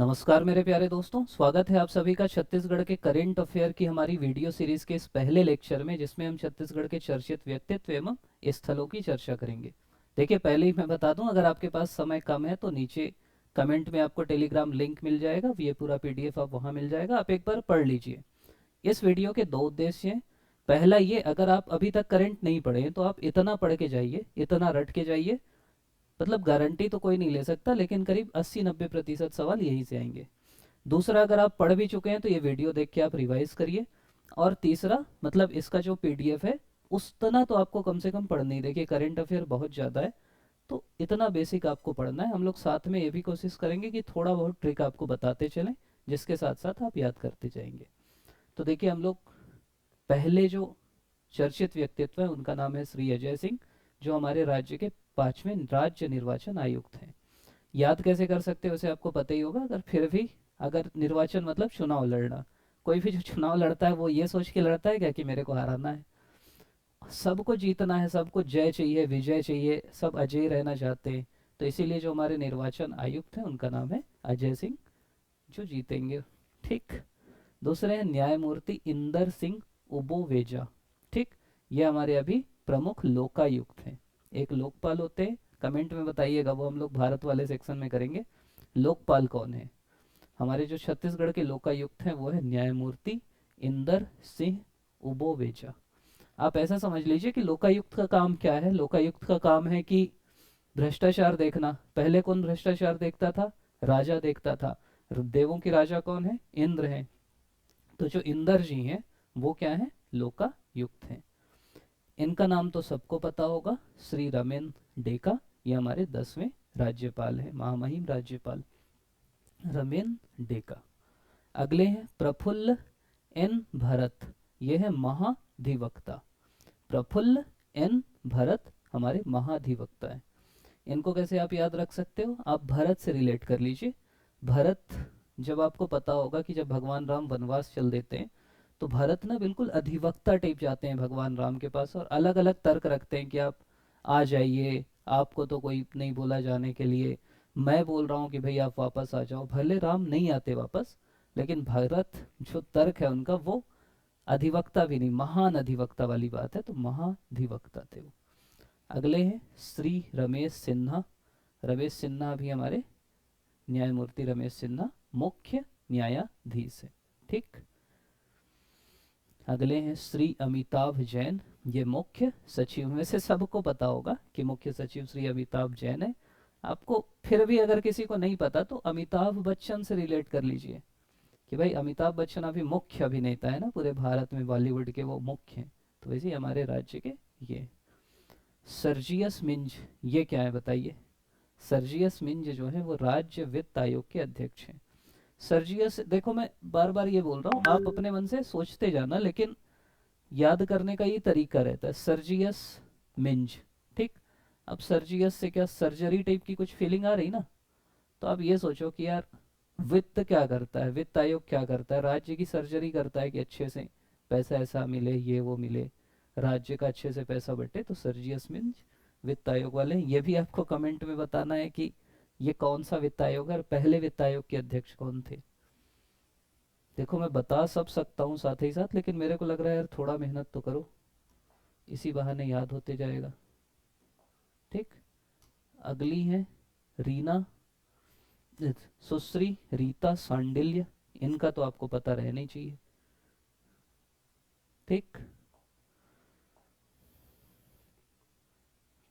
नमस्कार मेरे प्यारे दोस्तों, स्वागत है आप सभी का छत्तीसगढ़ के करेंट अफेयर की हमारी वीडियो सीरीज के इस पहले लेक्चर में, जिसमें हम छत्तीसगढ़ के चर्चित व्यक्तित्व एवं स्थलों की चर्चा करेंगे। देखिए, पहले ही मैं बता दूं, अगर आपके पास समय कम है तो नीचे कमेंट में आपको टेलीग्राम लिंक मिल जाएगा, ये पूरा पीडीएफ आप वहां मिल जाएगा, आप एक बार पढ़ लीजिए। इस वीडियो के दो उद्देश्य हैं। पहला ये, अगर आप अभी तक करंट नहीं पढ़े हैं तो आप इतना पढ़ के जाइए, इतना रट के जाइए। मतलब गारंटी तो कोई नहीं ले सकता, लेकिन करीब 80-90% सवाल यहीं से आएंगे। दूसरा, अगर आप पढ़ भी चुके हैं तो ये वीडियो देख के आप रिवाइज करिए। और तीसरा, मतलब इसका जो पीडीएफ है उतना तो आपको कम से कम पढ़ना ही। देखिए, करंट अफेयर बहुत ज़्यादा है, तो इतना बेसिक आपको पढ़ना है। हम लोग साथ में ये भी कोशिश करेंगे कि थोड़ा बहुत ट्रिक आपको बताते चलें, जिसके साथ साथ आप याद करते जाएंगे। तो देखिए, हम लोग पहले जो चर्चित व्यक्तित्व है उनका नाम है श्री अजय सिंह, जो हमारे राज्य के 5वें राज्य निर्वाचन आयुक्त हैं। याद कैसे कर सकते हो उसे आपको पता ही होगा। अगर फिर भी, अगर निर्वाचन मतलब चुनाव लड़ना, कोई भी जो चुनाव लड़ता है वो ये सोच के लड़ता है क्या कि मेरे को हराना है। सबको जीतना है, सबको जय चाहिए, विजय चाहिए, सब अजय रहना चाहते हैं। तो इसीलिए जो हमारे निर्वाचन आयुक्त हैं उनका नाम है अजय सिंह, जो जीतेंगे। ठीक। दूसरे हैं न्यायमूर्ति इंदर सिंह उबोवेजा। ठीक। ये हमारे अभी प्रमुख लोकायुक्त हैं। एक लोकपाल होते हैं, कमेंट में बताइएगा, वो हम लोग भारत वाले सेक्शन में करेंगे। लोकपाल कौन है? हमारे जो छत्तीसगढ़ के लोकायुक्त हैं वो है न्यायमूर्ति इंदर सिंह उबोवेजा। आप ऐसा समझ लीजिए कि लोकायुक्त का काम क्या है। लोकायुक्त का काम है कि भ्रष्टाचार देखना। पहले कौन भ्रष्टाचार देखता था? राजा देखता था। देवों के राजा कौन है? इंद्र हैं। तो जो इंदर जी हैं वो क्या है? लोकायुक्त हैं। इनका नाम तो सबको पता होगा, श्री रमेन डेका। ये हमारे 10वें राज्यपाल हैं, महामहिम राज्यपाल रमेन डेका। अगले हैं प्रफुल्ल एन भरत। ये है महाधिवक्ता। प्रफुल्ल एन भरत हमारे महाधिवक्ता है। इनको कैसे आप याद रख सकते हो? आप भरत से रिलेट कर लीजिए। भरत, जब आपको पता होगा कि जब भगवान राम वनवास चल देते हैं तो भरत ना बिल्कुल अधिवक्ता टाइप जाते हैं भगवान राम के पास, और अलग अलग तर्क रखते हैं कि आप आ जाइए, आपको तो कोई नहीं बोला जाने के लिए, मैं बोल रहा हूँ कि भाई आप वापस आ जाओ। भले राम नहीं आते वापस, लेकिन भरत जो तर्क है उनका, वो अधिवक्ता भी नहीं, महान अधिवक्ता वाली बात है, तो महाधिवक्ता थे वो। अगले हैं श्री रमेश सिन्हा। रमेश सिन्हा भी हमारे, न्यायमूर्ति रमेश सिन्हा मुख्य न्यायाधीश है। ठीक। अगले हैं श्री अमिताभ जैन। ये मुख्य सचिव में से सबको पता होगा कि मुख्य सचिव श्री अमिताभ जैन है। आपको फिर भी अगर किसी को नहीं पता तो अमिताभ बच्चन से रिलेट कर लीजिए कि भाई अमिताभ बच्चन अभी मुख्य अभिनेता है ना पूरे भारत में, बॉलीवुड के वो मुख्य हैं। तो वैसे ही हमारे राज्य के ये सर्जियस मिंज, ये क्या है बताइए? सर्जियस मिंज जो है वो राज्य वित्त आयोग के अध्यक्ष हैं। सर्जियस, देखो मैं बार बार ये बोल रहा हूँ, आप अपने मन से सोचते जाना, लेकिन याद करने का ये तरीका रहता है। सर्जियस मिंज। ठीक। अब सर्जियस से क्या सर्जरी टाइप की कुछ फीलिंग आ रही ना? तो आप ये सोचो कि यार वित्त क्या करता है, वित्त आयोग क्या करता है? राज्य की सर्जरी करता है कि अच्छे से पैसा ऐसा मिले, ये वो मिले, राज्य का अच्छे से पैसा बटे। तो सर्जियस मिंज वित्त आयोग वाले हैं। ये भी आपको कमेंट में बताना है कि ये कौन सा वित्त आयोग है और पहले वित्त आयोग के अध्यक्ष कौन थे। देखो, मैं बता सब सकता हूँ साथ ही साथ, लेकिन मेरे को लग रहा है यार थोड़ा मेहनत तो करो, इसी बहाने याद होते जाएगा। ठीक। अगली है रीना, सुश्री रीता सांडिल्य। इनका तो आपको पता रहना ही चाहिए। ठीक।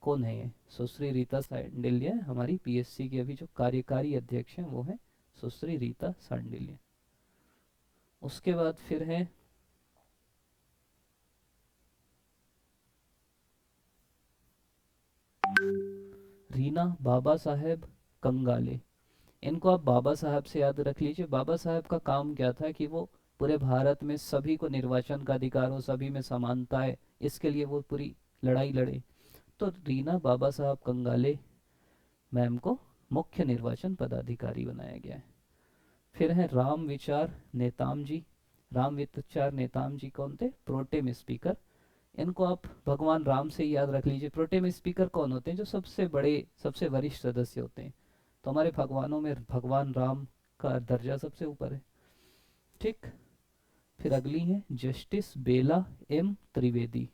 कौन है ये? सुश्री रीता सांडिल्य हमारी पीएससी की अभी जो कार्यकारी अध्यक्ष हैं वो है सुश्री रीता सांडिल्य। उसके बाद फिर है रीना बाबा साहेब कंगाले। इनको आप बाबा साहब से याद रख लीजिए। बाबा साहब का काम क्या था कि वो पूरे भारत में सभी को निर्वाचन का अधिकार हो, सभी में समानता है, इसके लिए वो पूरी लड़ाई लड़े। तो रीना बाबा साहब कंगाले मैम को मुख्य निर्वाचन पदाधिकारी बनाया गया है। फिर है राम विचार नेताम जी। राम विचार नेताम जी कौन थे? Protem speaker. इनको आप भगवान राम से ही याद रख लीजिए। प्रोटेम स्पीकर कौन होते हैं? जो सबसे बड़े, सबसे वरिष्ठ सदस्य होते हैं। तो हमारे भगवानों में भगवान राम का दर्जा सबसे ऊपर है। ठीक। फिर अगली है जस्टिस बेला एम त्रिवेदी।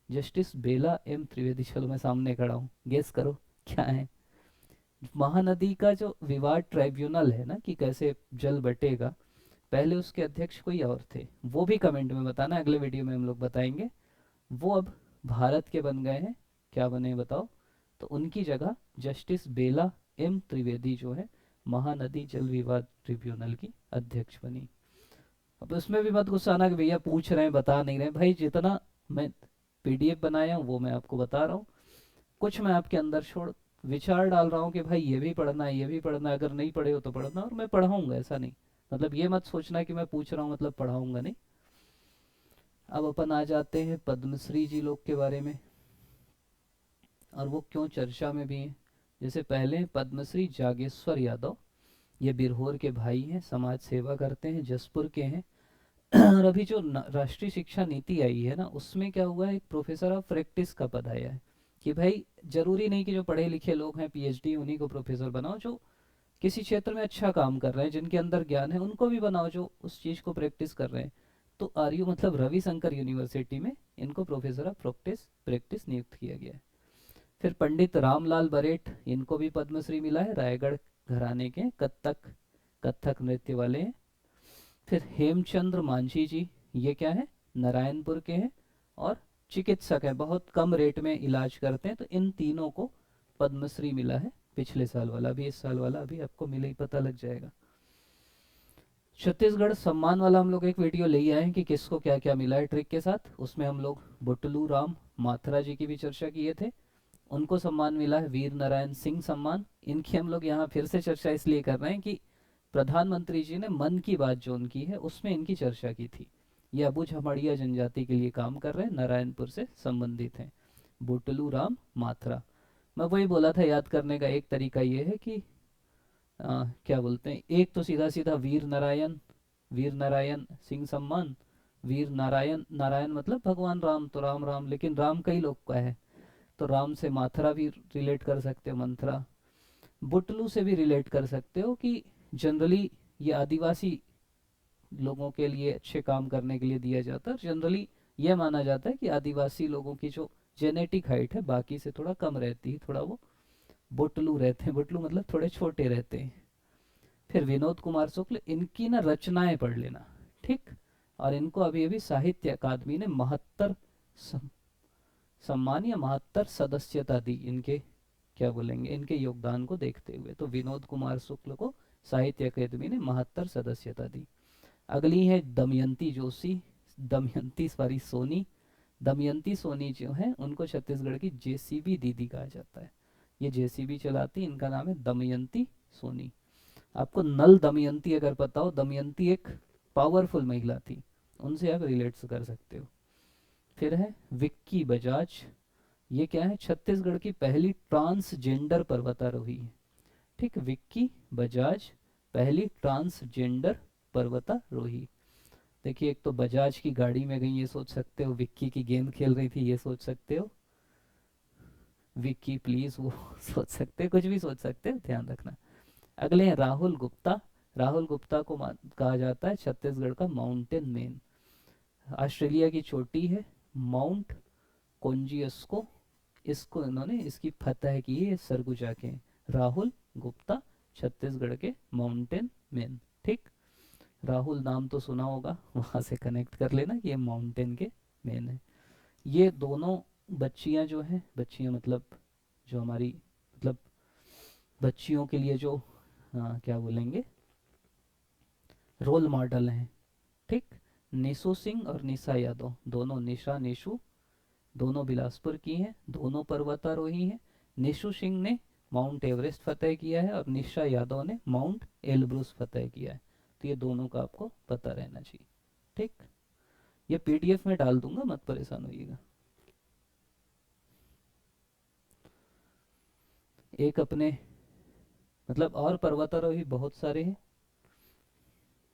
जस्टिस बेला एम त्रिवेदी, चलो मैं सामने खड़ा हूँ, गेस करो क्या है। महानदी का जो विवाद ट्राइब्यूनल है ना, कि कैसे जल बटेगा, पहले उसके अध्यक्ष कोई और थे, वो भी कमेंट में बताना, अगले वीडियो में हम लोग बताएंगे। वो अब भारत के बन गए हैं, क्या बने बताओ। तो उनकी जगह जस्टिस बेला एम त्रिवेदी जो है महानदी जल विवाद ट्रिब्यूनल की अध्यक्ष बनी। अब उसमें भी मत गुस्सा आना कि भैया पूछ रहे हैं बता नहीं रहे हैं। भाई जितना मैं पीडीएफ बनाया हूँ वो मैं आपको बता रहा हूँ, कुछ मैं आपके अंदर छोड़ विचार डाल रहा हूँ कि भाई ये भी पढ़ना है, ये भी पढ़ना है, अगर नहीं पढ़े हो तो पढ़ना, और मैं पढ़ाऊंगा, ऐसा नहीं, मतलब ये मत सोचना कि मैं पूछ रहा हूँ मतलब पढ़ाऊंगा नहीं। अब अपन आ जाते हैं पद्मश्री जी लोग के बारे में, और वो क्यों चर्चा में भी हैं। जैसे पहले पद्मश्री जागेश्वर यादव, ये बिरहोर के भाई हैं, समाज सेवा करते हैं, जसपुर के हैं। और अभी जो राष्ट्रीय शिक्षा नीति आई है ना, उसमें क्या हुआ है, एक प्रोफेसर ऑफ प्रैक्टिस का पद आया है, कि भाई जरूरी नहीं कि जो पढ़े लिखे लोग हैं पीएचडी उन्हीं को प्रोफेसर बनाओ, जो किसी क्षेत्र में अच्छा काम कर रहे हैं, जिनके अंदर ज्ञान है, उनको भी बनाओ जो उस चीज़ को प्रैक्टिस कर रहे हैं। तो आरयू मतलब रविशंकर यूनिवर्सिटी में इनको प्रोफेसर ऑफ प्रैक्टिस प्रैक्टिस नियुक्त किया गया है। फिर पंडित रामलाल बरेठ, इनको भी पद्मश्री मिला है, रायगढ़ घराने के कथक कथक नृत्य वाले हैं। फिर हेमचंद्र मांझी जी, ये क्या है, नारायणपुर के हैं और चिकित्सक हैं, बहुत कम रेट में इलाज करते हैं। तो इन तीनों को पद्मश्री मिला है, पिछले साल वाला भी, इस साल वाला अभी आपको मिले ही पता लग जाएगा। छत्तीसगढ़ सम्मान वाला हम लोग एक वीडियो ले आए हैं कि किसको क्या क्या मिला है ट्रिक के साथ, उसमें हम लोग बुटलू राम माथुरा जी की भी चर्चा किए थे, उनको सम्मान मिला है वीर नारायण सिंह सम्मान। इनकी हम लोग यहाँ फिर से चर्चा इसलिए कर रहे हैं कि प्रधानमंत्री जी ने मन की बात जो उनकी है उसमें इनकी चर्चा की थी। ये अबू झमड़िया जनजाति के लिए काम कर रहे हैं, नारायणपुर से संबंधित हैं, बुटलू राम माथुरा। मैं वही बोला था, याद करने का एक तरीका ये है कि क्या बोलते हैं, एक तो सीधा सीधा वीर नारायण सिंह सम्मान, वीर नारायण, नारायण मतलब भगवान राम, तो राम राम, लेकिन राम कई लोग का है, तो राम से माथुरा भी रिलेट कर सकते हो, मंथरा। बुटलू से भी रिलेट कर सकते हो कि जनरली ये आदिवासी लोगों के लिए अच्छे काम करने के लिए दिया जाता है। जनरली यह माना जाता है कि आदिवासी लोगों की जो जेनेटिक हाइट है बाकी से थोड़ा कम रहती है, थोड़ा वो बुटलू रहते हैं, बुटलू मतलब थोड़े छोटे रहते हैं। फिर विनोद कुमार शुक्ल, इनकी ना रचनाएं पढ़ लेना, ठीक। और इनको अभी अभी साहित्य अकादमी ने 72 सम्मान या 72 सदस्यता दी, इनके क्या बोलेंगे, इनके योगदान को देखते हुए। तो विनोद कुमार शुक्ल को साहित्य अकादमी ने 72 सदस्यता दी। अगली है दमयंती जोशी, दमयंती सॉरी सोनी, दमयंती सोनी जो है उनको छत्तीसगढ़ की जेसीबी दीदी कहा जाता है। ये जेसीबी चलाती, इनका नाम है दमयंती सोनी। आपको नल दमयंती अगर पता हो, दमयंती एक पावरफुल महिला थी, उनसे आप रिलेट कर सकते हो। फिर है विक्की बजाज, ये क्या है, छत्तीसगढ़ की पहली ट्रांसजेंडर पर्वतारोही है, ठीक। विक्की बजाज पहली ट्रांसजेंडर पर्वतारोही। देखिए, एक तो बजाज की गाड़ी में गई ये सोच सकते हो, विक्की की गेंद खेल रही थी ये सोच सकते हो, विक्की प्लीज वो सोच सकते हो, कुछ भी सोच सकते हो, ध्यान रखना। अगले हैं राहुल गुप्ता, राहुल गुप्ता को कहा जाता है छत्तीसगढ़ का माउंटेन मैन। ऑस्ट्रेलिया की चोटी है माउंट कोंजियस्को, इसको इन्होंने इसकी फतह की है सरगुजा के। राहुल गुप्ता छत्तीसगढ़ के माउंटेन मैन, ठीक। राहुल नाम तो सुना होगा, वहां से कनेक्ट कर लेना कि ये माउंटेन के मैन है। ये दोनों बच्चियां जो हैं, बच्चियां मतलब जो हमारी मतलब बच्चियों के लिए जो क्या बोलेंगे रोल मॉडल हैं, ठीक। निशु सिंह और निशा यादव, दोनों निशा निशु दोनों बिलासपुर की हैं, दोनों पर्वतारोही हैं। निशु सिंह ने माउंट एवरेस्ट फतेह किया है और निशा यादव ने माउंट एलब्रूस फतेह किया है। तो ये दोनों का आपको पता रहना चाहिए, ठीक। ये पीडीएफ में डाल दूंगा, मत परेशान होइएगा। एक अपने मतलब और पर्वतारोही बहुत सारे हैं,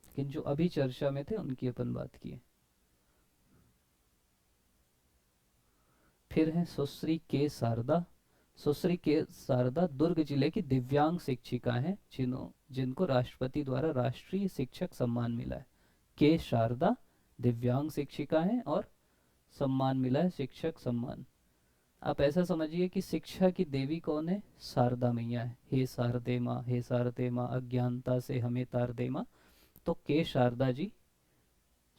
लेकिन जो अभी चर्चा में थे उनकी अपन बात की। फिर है सुश्री के शारदा, सुश्री के शारदा दुर्ग जिले की दिव्यांग शिक्षिका हैं जिनको राष्ट्रपति द्वारा राष्ट्रीय शिक्षक सम्मान मिला है। के शारदा दिव्यांग शिक्षिका हैं और सम्मान मिला है शिक्षक सम्मान। आप ऐसा समझिए कि शिक्षा की देवी कौन है? शारदा मैया है। हे शारदे माँ, हे शारदे माँ, अज्ञानता से हमें तार दे माँ। तो के शारदा जी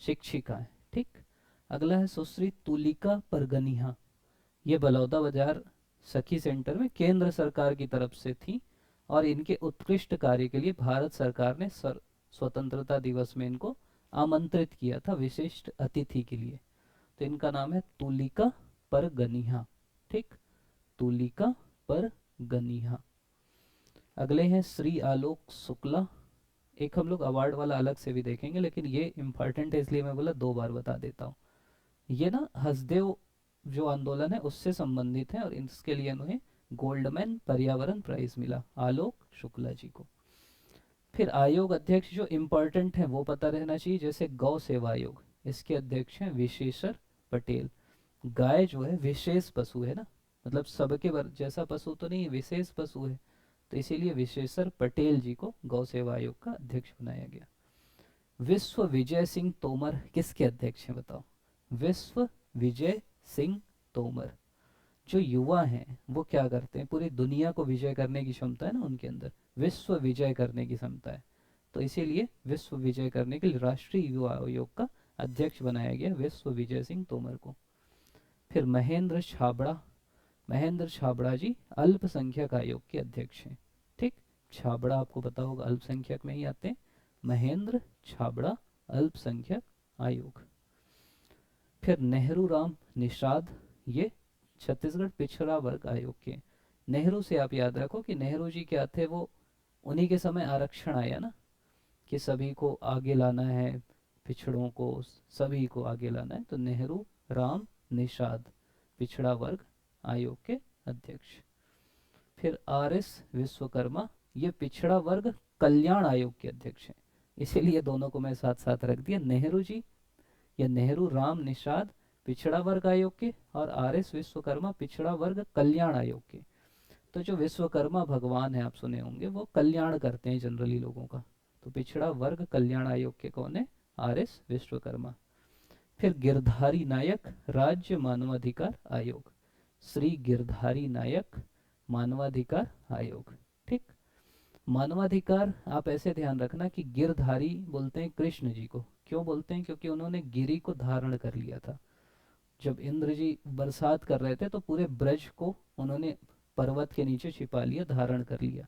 शिक्षिका है। ठीक। अगला है सुश्री तुलिका परगनिहा। ये बलौदा बाजार सखी सेंटर में केंद्र सरकार की तरफ से थी और इनके उत्कृष्ट कार्य के लिए भारत सरकार ने स्वतंत्रता दिवस में इनको आमंत्रित किया था विशिष्ट अतिथि के लिए। तो इनका नाम है तुलिका परगनिहा। ठीक, तुलिका परगनिहा। अगले हैं श्री आलोक शुक्ला। एक हम लोग अवार्ड वाला अलग से भी देखेंगे, लेकिन ये इम्पोर्टेंट है इसलिए मैं बोला 2 बार बता देता हूँ। ये ना हसदेव जो आंदोलन है उससे संबंधित है और इसके लिए उन्हें गोल्डमैन पर्यावरण प्राइज मिला, आलोक शुक्ला जी को। फिर आयोग अध्यक्ष जो इम्पोर्टेंट है वो पता रहना चाहिए, जैसे गौ सेवा आयोग, इसके अध्यक्ष हैं विशेश्वर पटेल। गाय जो है विशेष पशु है ना, मतलब सबके जैसा पशु तो नहीं, विशेष पशु है, तो इसीलिए विशेश्वर पटेल जी को गौ सेवा आयोग का अध्यक्ष बनाया गया। विश्व विजय सिंह तोमर किसके अध्यक्ष हैं बताओ? विश्व विजय सिंह तोमर। जो युवा हैं वो क्या करते हैं, पूरी दुनिया को विजय करने की क्षमता है ना उनके अंदर, विश्व विजय करने की क्षमता है, तो इसीलिए विश्व विजय करने के लिए राष्ट्रीय युवा आयोग का अध्यक्ष बनाया गया विश्व विजय सिंह तोमर को। फिर महेंद्र छाबड़ा, महेंद्र छाबड़ा जी अल्पसंख्यक आयोग के अध्यक्ष हैं। ठीक, छाबड़ा आपको पता होगा अल्पसंख्यक में ही आते हैं, महेंद्र छाबड़ा अल्पसंख्यक आयोग। फिर नेहरू राम निषाद, ये छत्तीसगढ़ पिछड़ा वर्ग आयोग के। नेहरू से आप याद रखो कि नेहरू जी क्या थे, वो उन्हीं के समय आरक्षण आया ना कि सभी को आगे लाना है, पिछड़ों को सभी को आगे लाना है, तो नेहरू राम निषाद पिछड़ा वर्ग आयोग के अध्यक्ष। फिर आर एस विश्वकर्मा, ये पिछड़ा वर्ग कल्याण आयोग के अध्यक्ष हैं, इसीलिए दोनों को मैं साथ साथ रख दिया, नेहरू जी या नेहरू राम निषाद पिछड़ा वर्ग आयोग के और आर एस विश्वकर्मा पिछड़ा वर्ग कल्याण आयोग के। तो जो विश्वकर्मा भगवान है आप सुने होंगे, वो कल्याण करते हैं जनरली लोगों का, तो पिछड़ा वर्ग कल्याण आयोग के कौन है? R S Vishwakarma. फिर गिरधारी नायक राज्य मानवाधिकार आयोग, श्री गिरधारी नायक मानवाधिकार आयोग। ठीक, मानवाधिकार आप ऐसे ध्यान रखना कि गिरधारी बोलते हैं कृष्ण जी को। क्यों बोलते हैं? क्योंकि उन्होंने गिरी को धारण कर लिया था। जब इंद्र जी बरसात कर रहे थे तो पूरे ब्रज को उन्होंने पर्वत के नीचे छिपा लिया, धारण कर लिया।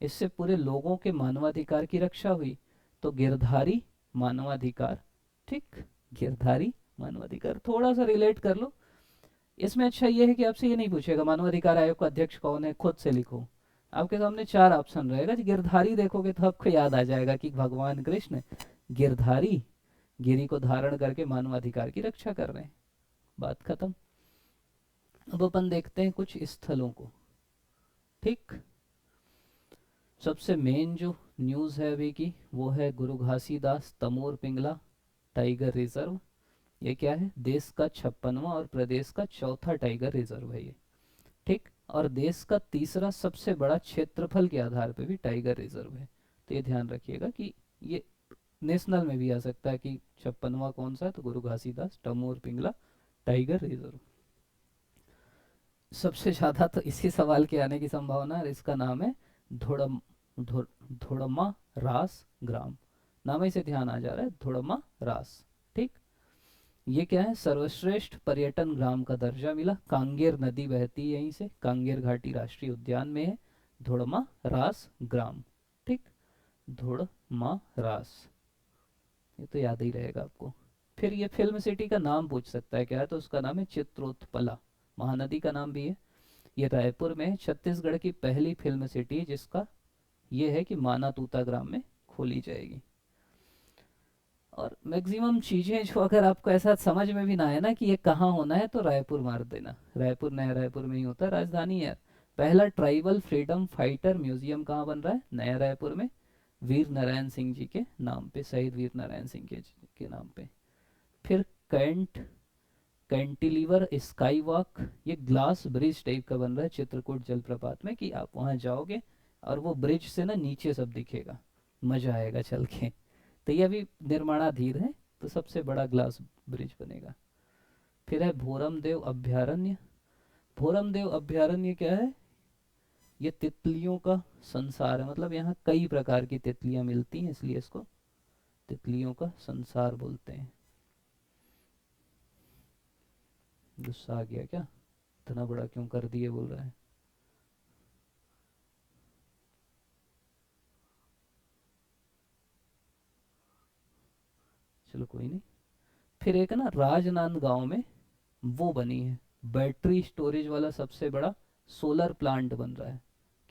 इससे पूरे लोगों के मानवाधिकार की रक्षा हुई। तो गिरधारी मानवाधिकार, ठीक, गिरधारी मानवाधिकार थोड़ा सा रिलेट कर लो इसमें। अच्छा ये है कि आपसे ये नहीं पूछेगा मानवाधिकार आयोग का अध्यक्ष कौन है, खुद से लिखो। आपके सामने 4 ऑप्शन रहेगा, गिरधारी देखोगे तो आपको याद आ जाएगा कि भगवान कृष्ण गिरधारी, गिरी को धारण करके मानवाधिकार की रक्षा कर रहे हैं। बात खत्म। अब अपन देखते हैं कुछ स्थलों को। ठीक, सबसे मेन जो न्यूज़ है अभी की वो है गुरु घासीदास तमोर पिंगला टाइगर रिजर्व। ये क्या है? देश का 56वां और प्रदेश का 4था टाइगर रिजर्व है ये। ठीक, और देश का 3रा सबसे बड़ा क्षेत्रफल के आधार पे भी टाइगर रिजर्व है। तो ये ध्यान रखिएगा कि ये नेशनल में भी आ सकता है कि 56वां कौन सा है, तो गुरु घासीदास तमोर पिंगला टाइगर रिजर्व। सबसे ज़्यादा तो इसी सवाल के आने की संभावना है, इसका नाम है धोड़मा रास ग्राम। नाम ही से ध्यान आ जा रहा है, धोड़मा रास। ठीक, ये क्या है? सर्वश्रेष्ठ पर्यटन ग्राम का दर्जा मिला। कांगेर नदी बहती है यहीं से, कांगेर घाटी राष्ट्रीय उद्यान में है धोड़मा रास ग्राम। ठीक, धोड़मा रास, ये तो याद ही रहेगा आपको। फिर ये फिल्म सिटी का नाम पूछ सकता है क्या है, तो उसका नाम है चित्रोत्पला। महानदी का नाम भी है। ये रायपुर में छत्तीसगढ़ की पहली फिल्म सिटी जिसका ये है कि माना तूता ग्राम में खोली जाएगी। और मैक्सिमम चीज़ें जो अगर आपको ऐसा समझ में भी ना आए ना कि ये कहाँ होना है, तो रायपुर मार देना। रायपुर, नया रायपुर में ही होता है, राजधानी है। पहला ट्राइबल फ्रीडम फाइटर म्यूजियम कहाँ बन रहा है? नया रायपुर में, वीर नारायण सिंह जी के नाम पे, शहीद वीर नारायण सिंह के नाम पे। फिर कैंट कैंटिलीवर स्काई वॉक, ये ग्लास ब्रिज टाइप का बन रहा है चित्रकूट जलप्रपात में, कि आप वहाँ जाओगे और वो ब्रिज से ना नीचे सब दिखेगा, मजा आएगा चल के। तो ये अभी निर्माणाधीन है, तो सबसे बड़ा ग्लास ब्रिज बनेगा। फिर है भोरमदेव अभ्यारण्य। भोरमदेव अभ्यारण्य क्या है? ये तितलियों का संसार है, मतलब यहाँ कई प्रकार की तितलियां मिलती हैं, इसलिए इसको तितलियों का संसार बोलते हैं। गुस्सा आ गया क्या? इतना बड़ा क्यों कर दिए बोल रहा है। चलो कोई नहीं। फिर एक ना राजनांदगांव में वो बनी है, बैटरी स्टोरेज वाला सबसे बड़ा सोलर प्लांट बन रहा है।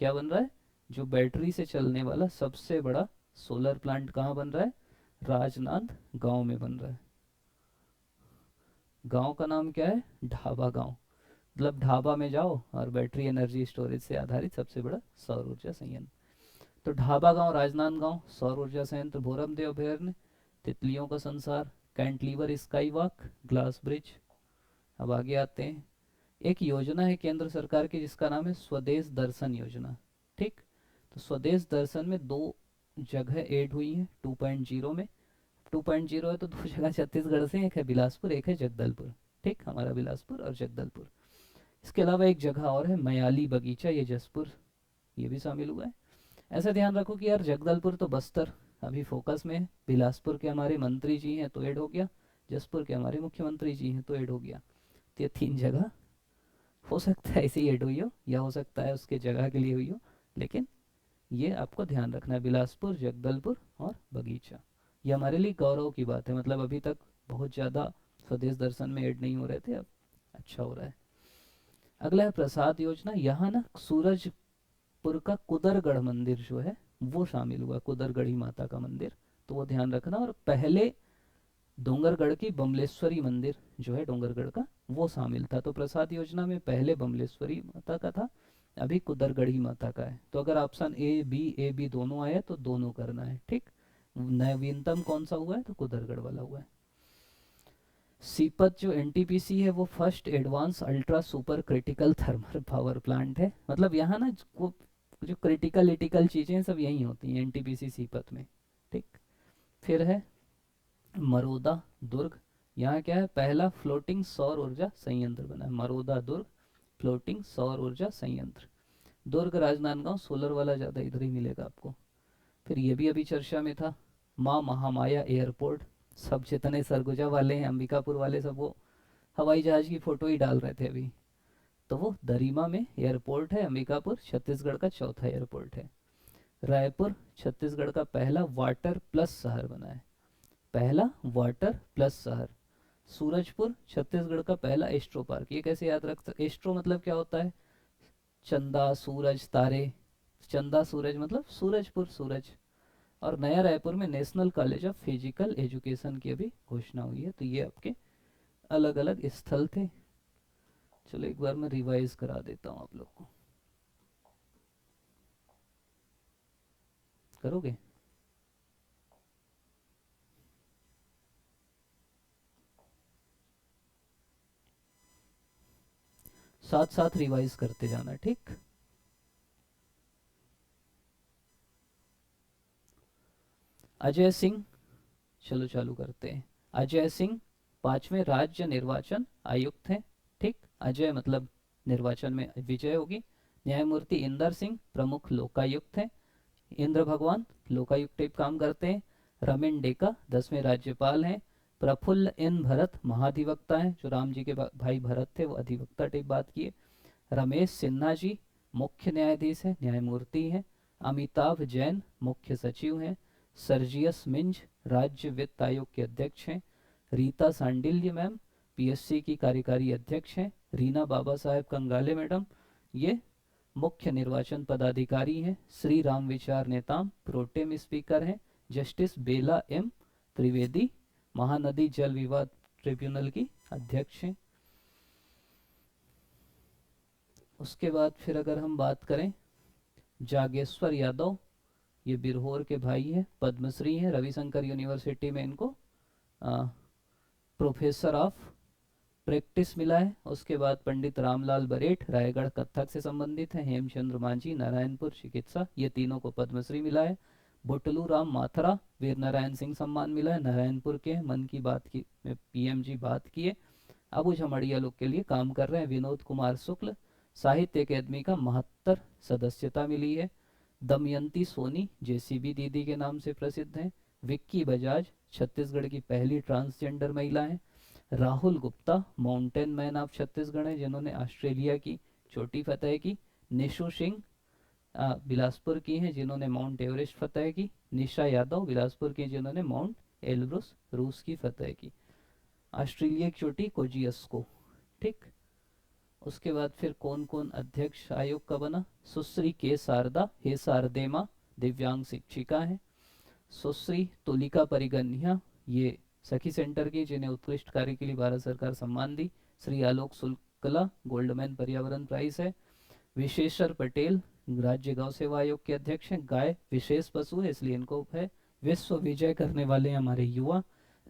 क्या बन रहा है? जो बैटरी से चलने वाला सबसे बड़ा सोलर प्लांट कहाँ बन रहा है? राजनांदगांव में बन रहा है। गांव का नाम क्या है? ढाबा गांव। मतलब ढाबा में जाओ और बैटरी एनर्जी स्टोरेज से आधारित सबसे बड़ा सौर ऊर्जा संयंत्र। तो ढाबा गांव, राजनांदगांव, सौर ऊर्जा संयंत्र भोरमदेव अभयारण्य, तितलियों का संसार, कैंटलीवर स्काई वॉक, ग्लास ब्रिज। अब आगे आते हैं। एक योजना है केंद्र सरकार की जिसका नाम है स्वदेश दर्शन योजना। ठीक। तो स्वदेश दर्शन में दो जगह ऐड हुई हैं 2.0 में। 2.0 है तो दो जगह छत्तीसगढ़ से, एक है बिलासपुर, एक है जगदलपुर। ठीक, हमारा बिलासपुर और जगदलपुर। इसके अलावा एक जगह और है मयाली बगीचा, ये जसपुर, ये भी शामिल हुआ है। ऐसा ध्यान रखो कि यार जगदलपुर तो बस्तर अभी फोकस में है, बिलासपुर के हमारे मंत्री जी हैं तो ऐड हो गया, जसपुर के हमारे मुख्यमंत्री जी हैं तो ऐड हो गया। तो ये 3 जगह हो सकता है ऐसे ही ऐड हुई हो, या हो सकता है उसके जगह के लिए हुई हो, लेकिन ये आपको ध्यान रखना है, बिलासपुर, जगदलपुर और बगीचा। ये हमारे लिए गौरव की बात है, मतलब अभी तक बहुत ज़्यादा स्वदेश दर्शन में ऐड नहीं हो रहे थे, अब अच्छा हो रहा है। अगला है प्रसाद योजना। यहाँ ना सूरजपुर का कुदरगढ़ मंदिर जो है वो शामिल हुआ, कुदरगढ़ी माता का मंदिर, तो वो ध्यान रखना। और पहले डोंगरगढ़ की बमलेश्वरी मंदिर जो है डोंगरगढ़ का, वो शामिल था। तो प्रसाद योजना में पहले बमलेश्वरी माता का था, अभी कुदरगढ़ी माता का है। तो अगर ऑप्शन ए बी दोनों आए तो दोनों करना है। ठीक। नवीनतम कौन सा हुआ है? तो कुदरगढ़ वाला हुआ है। सीपत जो एनटीपीसी है वो first advance ultra super critical thermal power plant है। मतलब यहाँ ना वो जो क्रिटिकल इटिकल चीज़ें सब यही होती हैं एनटीपीसी सीपत में। ठीक। फिर है मरोदा दुर्ग। यहाँ क्या है? पहला फ्लोटिंग सौर ऊर्जा संयंत्र बना है, मरोदा दुर्ग फ्लोटिंग सौर ऊर्जा संयंत्र। दुर्ग राजनांदगांव सोलर वाला ज़्यादा इधर ही मिलेगा आपको। फिर ये भी अभी चर्चा में था, माँ महामाया एयरपोर्ट। सब जितने सरगुजा वाले हैं, अंबिकापुर वाले, सब वो हवाई जहाज की फोटो ही डाल रहे थे अभी। तो वो दरीमा में एयरपोर्ट है, अंबिकापुर छत्तीसगढ़ का चौथा एयरपोर्ट है। रायपुर छत्तीसगढ़ का पहला वाटर प्लस शहर बना है, पहला वाटर प्लस शहर। सूरजपुर छत्तीसगढ़ का पहला एस्ट्रो पार्क। ये कैसे याद रख सकते? एस्ट्रो मतलब क्या होता है? चंदा, सूरज, तारे। चंदा सूरज मतलब सूरजपुर, सूरज। और नया रायपुर में national college of physical education की अभी घोषणा हुई है। तो ये आपके अलग अलग स्थल थे। चलो एक बार मैं रिवाइज करा देता हूँ आप लोग को, करोगे? साथ साथ रिवाइज करते जाना। ठीक। अजय सिंह, चलो चालू करते हैं। अजय सिंह 5वें राज्य निर्वाचन आयुक्त हैं। ठीक। अजय मतलब निर्वाचन में विजय होगी। न्यायमूर्ति इंदर सिंह प्रमुख लोकायुक्त हैं। इंद्र भगवान लोकायुक्त टाइप काम करते हैं। रमेन डेका 10वें राज्यपाल हैं। प्रफुल्ल एन भरत महाधिवक्ता हैं, जो राम जी के भाई भरत थे वो अधिवक्ता टाइप बात किए। रमेश सिन्हा जी मुख्य न्यायाधीश हैं, न्यायमूर्ति हैं। अमिताभ जैन मुख्य सचिव हैं। सर्जियस मिंज राज्य वित्त आयोग के अध्यक्ष हैं। रीता सांडिल्य मैम पीएससी की कार्यकारी अध्यक्ष हैं। रीना बाबा साहेब कंगाले मैडम ये मुख्य निर्वाचन पदाधिकारी हैं। श्री राम विचार नेताम प्रोटेम स्पीकर हैं। जस्टिस बेला एम त्रिवेदी महानदी जल विवाद ट्रिब्यूनल की अध्यक्ष हैं। उसके बाद फिर अगर हम बात करें, जागेश्वर यादव ये बिरहोर के भाई हैं, पद्मश्री हैं, रविशंकर यूनिवर्सिटी में इनको प्रोफेसर ऑफ प्रैक्टिस मिला है। उसके बाद पंडित रामलाल बरेठ रायगढ़ कत्थक से संबंधित है। हेमचंद्र मांझी नारायणपुर चिकित्सा, ये तीनों को पद्मश्री मिला है। बुटलू राम माथरा वीर नारायण सिंह सम्मान मिला है, नारायणपुर के। मन की बात की में पीएम जी बात किए, अबू झमड़िया लोग के लिए काम कर रहे हैं। विनोद कुमार शुक्ल साहित्य अकेदमी का 72 सदस्यता मिली है। दमयंती सोनी जेसीबी दीदी के नाम से प्रसिद्ध हैं। विक्की बजाज छत्तीसगढ़ की पहली ट्रांसजेंडर महिला हैं। Rahul Gupta mountain man of Chhattisgarh हैं, जिन्होंने ऑस्ट्रेलिया की चोटी फतेह की। निशु सिंह बिलासपुर की हैं, जिन्होंने माउंट एवरेस्ट फतेह की। निशा यादव बिलासपुर की, जिन्होंने माउंट एलब्रुस रूस की फतेह की। ऑस्ट्रेलिया की चोटी कोजियस्को, ठीक। उसके बाद फिर कौन कौन अध्यक्ष आयोग का बना? सुश्री के शारदा हे शारदेमा दिव्यांग शिक्षिका हैं। सुश्री तुलिका परिगण्या ये सखी सेंटर की, जिन्हें उत्कृष्ट कार्य के लिए भारत सरकार सम्मान दी। श्री आलोक शुक्ला गोल्डमैन पर्यावरण प्राइज है। विशेश्वर पटेल राज्य गौ सेवा आयोग के अध्यक्ष हैं। गाय विशेष पशु है इसलिए इनको है। विश्व विजय करने वाले हमारे युवा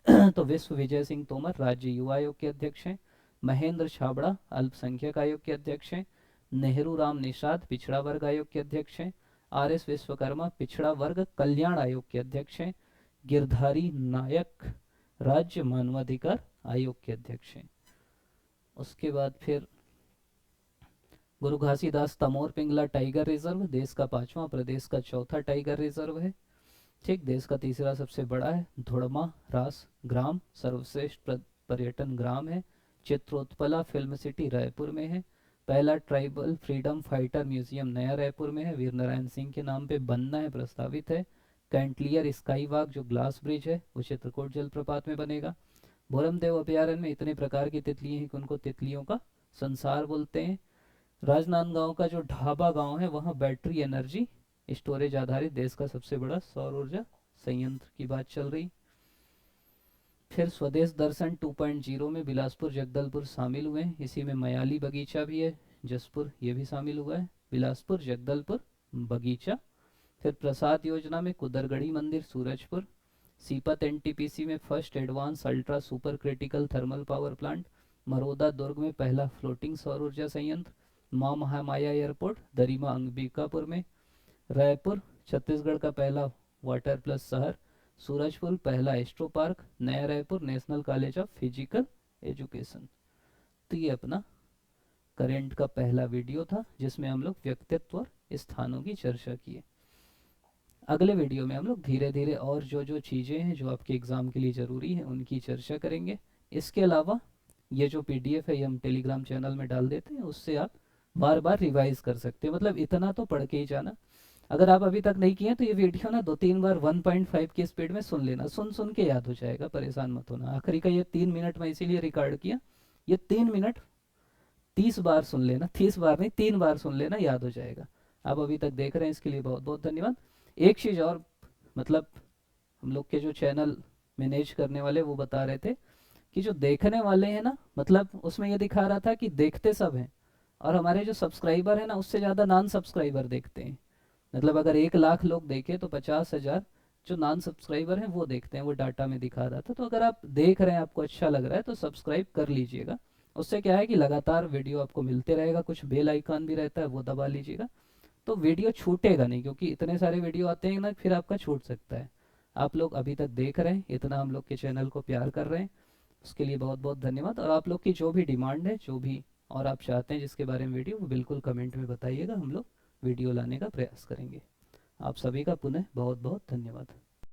तो विश्व विजय सिंह तोमर राज्य युवा आयोग के अध्यक्ष हैं। महेंद्र छाबड़ा अल्पसंख्यक आयोग के अध्यक्ष हैं। नेहरू राम निषाद पिछड़ा वर्ग आयोग के अध्यक्ष हैं। आर एस विश्वकर्मा पिछड़ा वर्ग कल्याण आयोग के अध्यक्ष हैं। गिरधारी नायक राज्य मानवाधिकार आयोग के अध्यक्ष हैं। उसके बाद फिर गुरु घासीदास तमोर पिंगला टाइगर रिजर्व देश का 5वां प्रदेश का 4था टाइगर रिजर्व है, ठीक। देश का 3रा सबसे बड़ा है। धुड़मा रास ग्राम सर्वश्रेष्ठ पर्यटन ग्राम है। चित्रोत्पला फिल्म सिटी रायपुर में है। पहला ट्राइबल फ्रीडम फाइटर म्यूजियम नया रायपुर में है, वीर नारायण सिंह के नाम पे बनना है, प्रस्तावित है। कैंटलियर स्काई वॉक जो ग्लास ब्रिज है वो चित्रकूट जलप्रपात में बनेगा। भोरमदेव अभ्यारण्य में इतने प्रकार की तितलियां हैं कि उनको तितलियों का संसार बोलते हैं। राजनांदगांव का जो ढाबा गांव है वहाँ बैटरी एनर्जी स्टोरेज आधारित देश का सबसे बड़ा सौर ऊर्जा संयंत्र की बात चल रही। फिर स्वदेश दर्शन 2.0 में बिलासपुर जगदलपुर शामिल हुए हैं। इसी में मयाली बगीचा भी है, जसपुर ये भी शामिल हुआ है। बिलासपुर जगदलपुर बगीचा। फिर प्रसाद योजना में कुदरगढ़ी मंदिर सूरजपुर। सीपत एनटीपीसी में first advance ultra super critical thermal power plant. Maroda Durg में पहला फ्लोटिंग सौर ऊर्जा संयंत्र। माँ महामाया एयरपोर्ट दरिमा अंबिकापुर में। रायपुर छत्तीसगढ़ का पहला वाटर प्लस शहर। सूरजपुर पहला एस्ट्रो पार्क। नया Raipur national college of physical education. तो ये अपना करंट का पहला वीडियो था जिसमें हम लोग व्यक्तित्व और स्थानों की चर्चा किए। अगले वीडियो में हम लोग धीरे धीरे और जो जो चीज़ें हैं जो आपके एग्ज़ाम के लिए ज़रूरी हैं उनकी चर्चा करेंगे। इसके अलावा ये जो पीडीएफ है ये हम टेलीग्राम चैनल में डाल देते हैं, उससे आप बार बार रिवाइज कर सकते हैं। मतलब इतना तो पढ़ के ही जाना। अगर आप अभी तक नहीं किए तो ये वीडियो ना 2-3 बार 1.5 की स्पीड में सुन लेना, सुन सुन के याद हो जाएगा, परेशान मत होना। आखिरी का ये 3 मिनट में इसीलिए रिकॉर्ड किया, ये 3 मिनट 30 बार सुन लेना, 30 बार नहीं 3 बार सुन लेना, याद हो जाएगा। आप अभी तक देख रहे हैं इसके लिए बहुत बहुत धन्यवाद। एक चीज़ और, मतलब हम लोग के जो चैनल मैनेज करने वाले वो बता रहे थे कि जो देखने वाले हैं ना, मतलब उसमें ये दिखा रहा था कि देखते सब हैं और हमारे जो सब्सक्राइबर है ना उससे ज़्यादा नॉन सब्सक्राइबर देखते हैं। मतलब अगर 1 लाख लोग देखे तो 50,000 जो नॉन सब्सक्राइबर हैं वो देखते हैं, वो डाटा में दिखा रहा था। तो अगर आप देख रहे हैं, आपको अच्छा लग रहा है तो सब्सक्राइब कर लीजिएगा। उससे क्या है कि लगातार वीडियो आपको मिलते रहेगा। कुछ बेल आइकन भी रहता है वो दबा लीजिएगा तो वीडियो छूटेगा नहीं, क्योंकि इतने सारे वीडियो आते हैं ना फिर आपका छूट सकता है। आप लोग अभी तक देख रहे हैं, इतना हम लोग के चैनल को प्यार कर रहे हैं, उसके लिए बहुत बहुत धन्यवाद। और आप लोग की जो भी डिमांड है, जो भी और आप चाहते हैं जिसके बारे में वीडियो, वो बिल्कुल कमेंट में बताइएगा, हम लोग वीडियो लाने का प्रयास करेंगे। आप सभी का पुनः बहुत बहुत धन्यवाद।